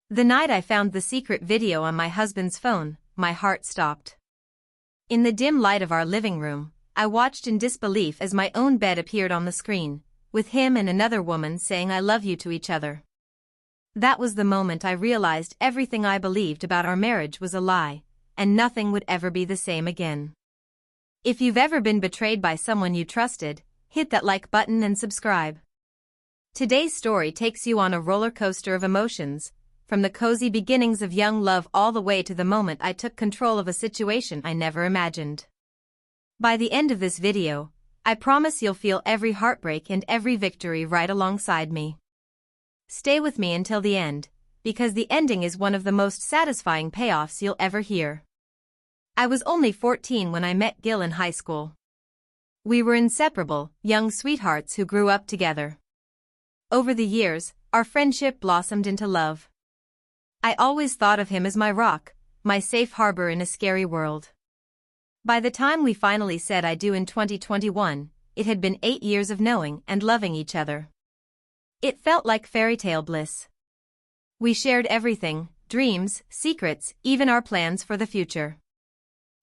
The night I found the secret video on my husband's phone, my heart stopped. In the dim light of our living room, I watched in disbelief as my own bed appeared on the screen, with him and another woman saying I love you to each other. That was the moment I realized everything I believed about our marriage was a lie, and nothing would ever be the same again. If you've ever been betrayed by someone you trusted, hit that like button and subscribe. Today's story takes you on a roller coaster of emotions, from the cozy beginnings of young love all the way to the moment I took control of a situation I never imagined. By the end of this video, I promise you'll feel every heartbreak and every victory right alongside me. Stay with me until the end, because the ending is one of the most satisfying payoffs you'll ever hear. I was only 14 when I met Gil in high school. We were inseparable, young sweethearts who grew up together. Over the years, our friendship blossomed into love. I always thought of him as my rock, my safe harbor in a scary world. By the time we finally said I do in 2021, it had been 8 years of knowing and loving each other. It felt like fairy tale bliss. We shared everything, dreams, secrets, even our plans for the future.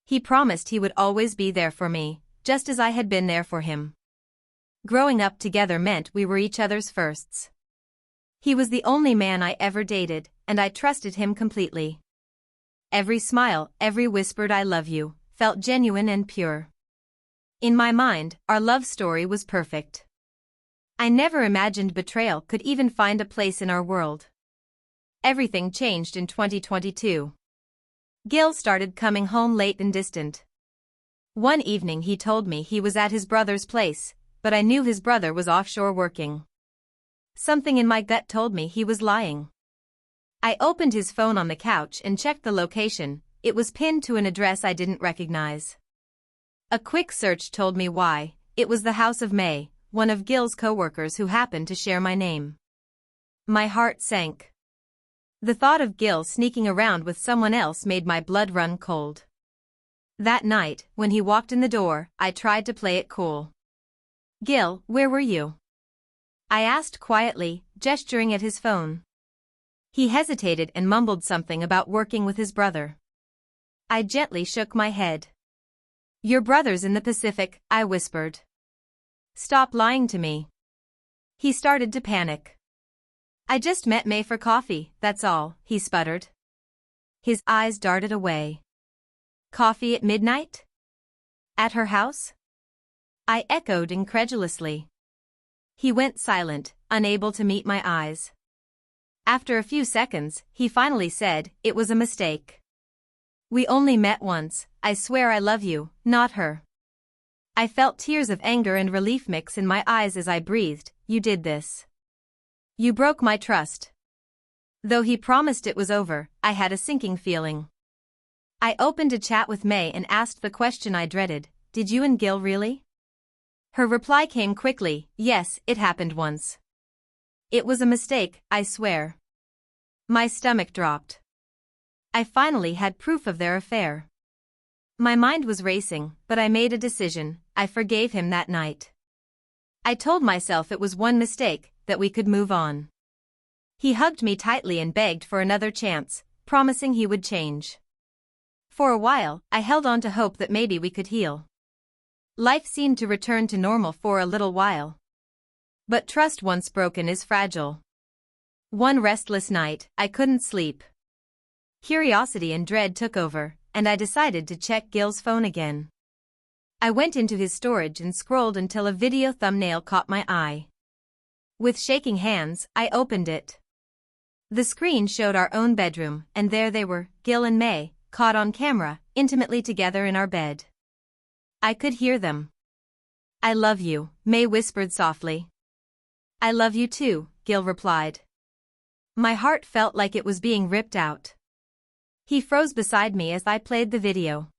He promised he would always be there for me, just as I had been there for him. Growing up together meant we were each other's firsts. He was the only man I ever dated, and I trusted him completely. Every smile, every whispered I love you, felt genuine and pure. In my mind, our love story was perfect. I never imagined betrayal could even find a place in our world. Everything changed in 2022. Gil started coming home late and distant. One evening he told me he was at his brother's place, but I knew his brother was offshore working. Something in my gut told me he was lying. I opened his phone on the couch and checked the location. It was pinned to an address I didn't recognize. A quick search told me why. It was the house of May, one of Gil's co-workers who happened to share my name. My heart sank. The thought of Gil sneaking around with someone else made my blood run cold. That night, when he walked in the door, I tried to play it cool. "Gil, where were you?" I asked quietly, gesturing at his phone. He hesitated and mumbled something about working with his brother. I gently shook my head. "Your brother's in the Pacific," I whispered. "Stop lying to me." He started to panic. "I just met May for coffee, that's all," he sputtered. His eyes darted away. "Coffee at midnight? At her house?" I echoed incredulously. He went silent, unable to meet my eyes. After a few seconds, he finally said, "It was a mistake. We only met once, I swear I love you, not her." I felt tears of anger and relief mix in my eyes as I breathed, "You did this. You broke my trust." Though he promised it was over, I had a sinking feeling. I opened a chat with May and asked the question I dreaded, "Did you and Gil really?" Her reply came quickly, "Yes, it happened once. It was a mistake, I swear." My stomach dropped. I finally had proof of their affair. My mind was racing, but I made a decision. I forgave him that night. I told myself it was one mistake, that we could move on. He hugged me tightly and begged for another chance, promising he would change. For a while, I held on to hope that maybe we could heal. Life seemed to return to normal for a little while. But trust once broken is fragile. One restless night, I couldn't sleep. Curiosity and dread took over, and I decided to check Gil's phone again. I went into his storage and scrolled until a video thumbnail caught my eye. With shaking hands, I opened it. The screen showed our own bedroom, and there they were, Gil and May, caught on camera, intimately together in our bed. I could hear them. "I love you," May whispered softly. "I love you too," Gil replied. My heart felt like it was being ripped out. He froze beside me as I played the video.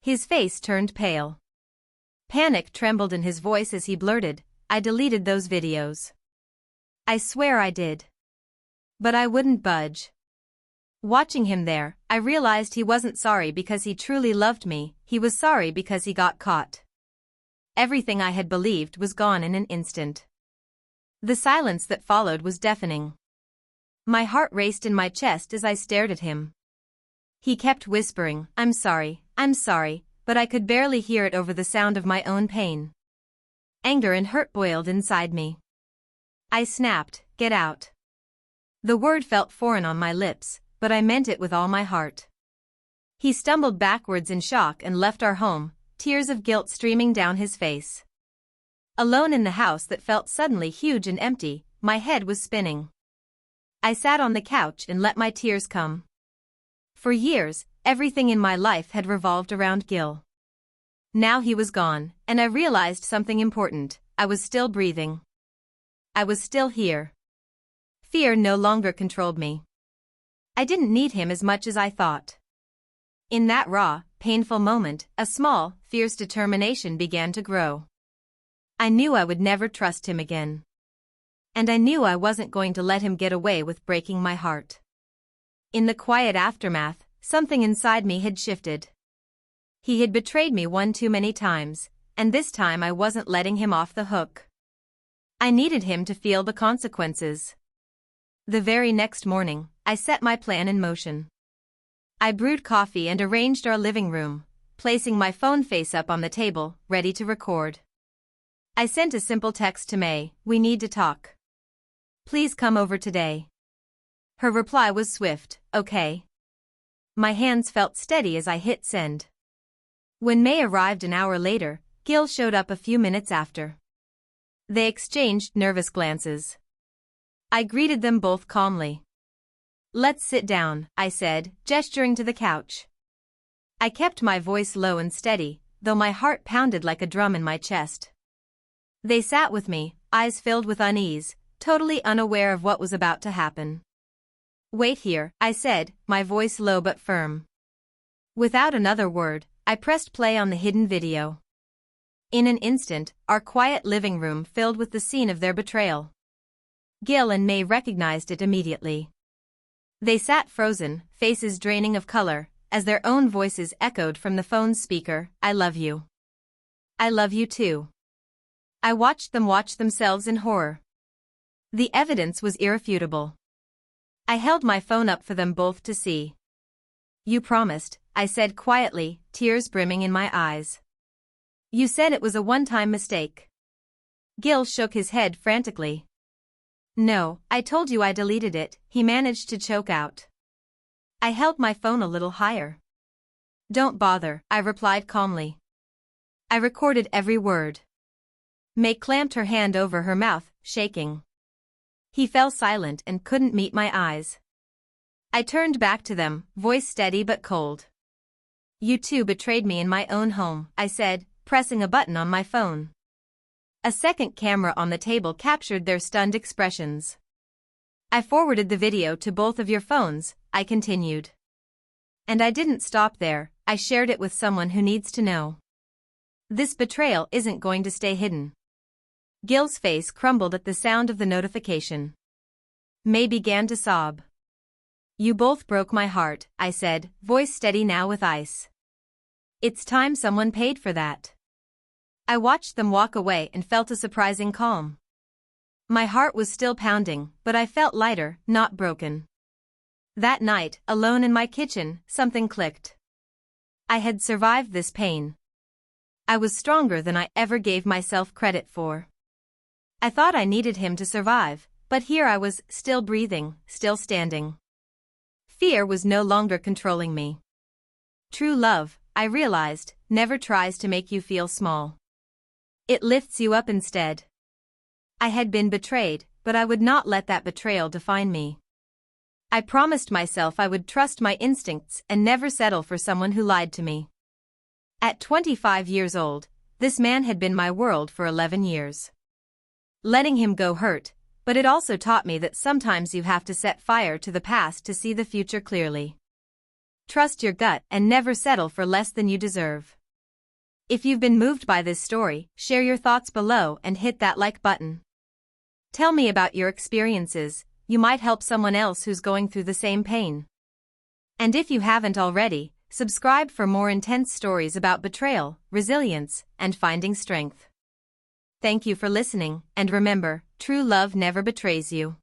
His face turned pale. Panic trembled in his voice as he blurted, "I deleted those videos. I swear I did." But I wouldn't budge. Watching him there, I realized he wasn't sorry because he truly loved me, he was sorry because he got caught. Everything I had believed was gone in an instant. The silence that followed was deafening. My heart raced in my chest as I stared at him. He kept whispering, I'm sorry, but I could barely hear it over the sound of my own pain. Anger and hurt boiled inside me. I snapped, get out. The word felt foreign on my lips, but I meant it with all my heart. He stumbled backwards in shock and left our home, tears of guilt streaming down his face. Alone in the house that felt suddenly huge and empty, my head was spinning. I sat on the couch and let my tears come. For years, everything in my life had revolved around Gil. Now he was gone, and I realized something important. I was still breathing. I was still here. Fear no longer controlled me. I didn't need him as much as I thought. In that raw, painful moment, a small, fierce determination began to grow. I knew I would never trust him again. And I knew I wasn't going to let him get away with breaking my heart. In the quiet aftermath, something inside me had shifted. He had betrayed me one too many times, and this time I wasn't letting him off the hook. I needed him to feel the consequences. The very next morning, I set my plan in motion. I brewed coffee and arranged our living room, placing my phone face up on the table, ready to record. I sent a simple text to May, we need to talk. Please come over today. Her reply was swift, okay. My hands felt steady as I hit send. When May arrived an hour later, Gil showed up a few minutes after. They exchanged nervous glances. I greeted them both calmly. Let's sit down, I said, gesturing to the couch. I kept my voice low and steady, though my heart pounded like a drum in my chest. They sat with me, eyes filled with unease, totally unaware of what was about to happen. Wait here, I said, my voice low but firm. Without another word, I pressed play on the hidden video. In an instant, our quiet living room filled with the scene of their betrayal. Gil and May recognized it immediately. They sat frozen, faces draining of color, as their own voices echoed from the phone's speaker, I love you. I love you too. I watched them watch themselves in horror. The evidence was irrefutable. I held my phone up for them both to see. You promised, I said quietly, tears brimming in my eyes. You said it was a one-time mistake. Gil shook his head frantically. No, I told you I deleted it, he managed to choke out. I held my phone a little higher. Don't bother, I replied calmly. I recorded every word. May clamped her hand over her mouth, shaking. He fell silent and couldn't meet my eyes. I turned back to them, voice steady but cold. You two betrayed me in my own home, I said, pressing a button on my phone. A second camera on the table captured their stunned expressions. I forwarded the video to both of your phones, I continued. And I didn't stop there, I shared it with someone who needs to know. This betrayal isn't going to stay hidden. Gil's face crumbled at the sound of the notification. May began to sob. You both broke my heart, I said, voice steady now with ice. It's time someone paid for that. I watched them walk away and felt a surprising calm. My heart was still pounding, but I felt lighter, not broken. That night, alone in my kitchen, something clicked. I had survived this pain. I was stronger than I ever gave myself credit for. I thought I needed him to survive, but here I was, still breathing, still standing. Fear was no longer controlling me. True love, I realized, never tries to make you feel small. It lifts you up instead. I had been betrayed, but I would not let that betrayal define me. I promised myself I would trust my instincts and never settle for someone who lied to me. At 25 years old, this man had been my world for 11 years. Letting him go hurt, but it also taught me that sometimes you have to set fire to the past to see the future clearly. Trust your gut and never settle for less than you deserve. If you've been moved by this story, share your thoughts below and hit that like button. Tell me about your experiences, you might help someone else who's going through the same pain. And if you haven't already, subscribe for more intense stories about betrayal, resilience, and finding strength. Thank you for listening, and remember, true love never betrays you.